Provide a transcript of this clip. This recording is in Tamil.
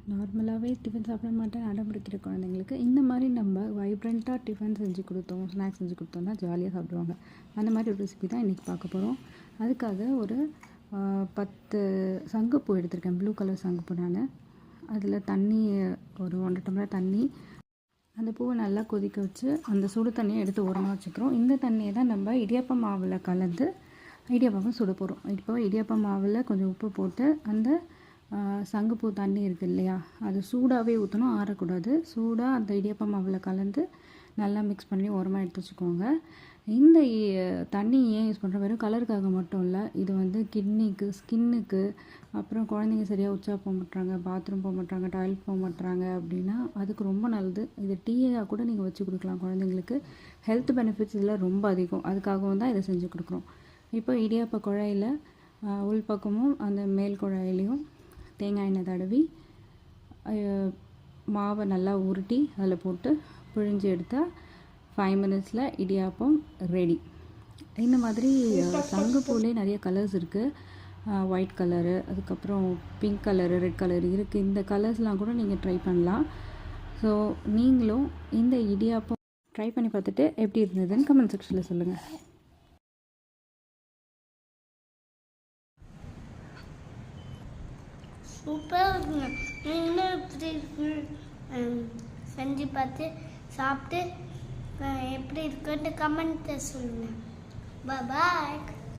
நார்மலாகவே டிஃபன் சாப்பிட மாட்டேன் அடம் பிடிக்கிற குழந்தைங்களுக்கு இந்த மாதிரி நம்ம வைப்ரண்ட்டாக டிஃபன் செஞ்சு கொடுத்தோம், ஸ்நாக்ஸ் செஞ்சு கொடுத்தோம்னா ஜாலியாக சாப்பிடுவாங்க. அந்த மாதிரி ஒரு ரெசிபி தான் இன்றைக்கி பார்க்க போகிறோம். அதுக்காக ஒரு 10 சங்குப்பூ எடுத்திருக்கேன், ப்ளூ கலர் சங்குப்பூ. நான் அதில் தண்ணி ஒரு 1.5 டம்ளர் தண்ணி, அந்த பூவை நல்லா கொதிக்க வச்சு அந்த சுடு தண்ணியை எடுத்து ஓரமாக வச்சுக்கிறோம். இந்த தண்ணியை தான் நம்ம இடியாப்ப மாவில் கலந்து இடியாப்பம் சுட போகிறோம். இப்போ இடியாப்ப மாவில் கொஞ்சம் உப்பு போட்டு அந்த சங்குப்பூ தண்ணி இருக்குது இல்லையா, அது சூடாகவே ஊற்றணும், ஆறக்கூடாது. சூடாக அந்த இடியாப்ப மாவில் கலந்து நல்லா மிக்ஸ் பண்ணி ஓரமாக எடுத்து வச்சுக்கோங்க. இந்த தண்ணி ஏன் யூஸ் பண்ணுறோம், வெறும் கலருக்காக மட்டும் இல்லை. இது வந்து கிட்னிக்கு, ஸ்கின்னுக்கு, அப்புறம் குழந்தைங்க சரியாக உச்சா போக மாட்டாங்க, பாத்ரூம் போக மாட்டாங்க, டாய்லெட் போக மாட்டாங்க அப்படின்னா அதுக்கு ரொம்ப நல்லது. இது டீயாக கூட நீங்கள் வச்சு கொடுக்கலாம் குழந்தைங்களுக்கு. ஹெல்த் பெனிஃபிட்ஸ் இதில் ரொம்ப அதிகம். அதுக்காகவும் தான் இதை செஞ்சு கொடுக்குறோம். இப்போ இடியாப்ப குழாயில் உள்பக்கமும் அந்த மேல் குழாயிலையும் தேங்காய் எண்ணெய் தடவி மாவை நல்லா உருட்டி அதில் போட்டு பிழிஞ்சு எடுத்தால் 5 மினிட்ஸில் இடியாப்பம் ரெடி. இந்த மாதிரி சங்குப்பூலே நிறைய கலர்ஸ் இருக்குது. ஒயிட் கலரு, அதுக்கப்புறம் பிங்க் கலரு, ரெட் கலர் இருக்குது. இந்த கலர்ஸ்லாம் கூட நீங்கள் ட்ரை பண்ணலாம். ஸோ நீங்களும் இந்த இடியாப்பம் ட்ரை பண்ணி பார்த்துட்டு எப்படி இருந்ததுன்னு கமெண்ட் செக்ஷனில் சொல்லுங்கள். சூப்பராக இருக்குங்க. நீங்களும் எப்படி இருக்கு செஞ்சு பார்த்து சாப்பிட்டு எப்படி இருக்குன்னு கமெண்ட்டில் சொல்லுங்கள். பாய்.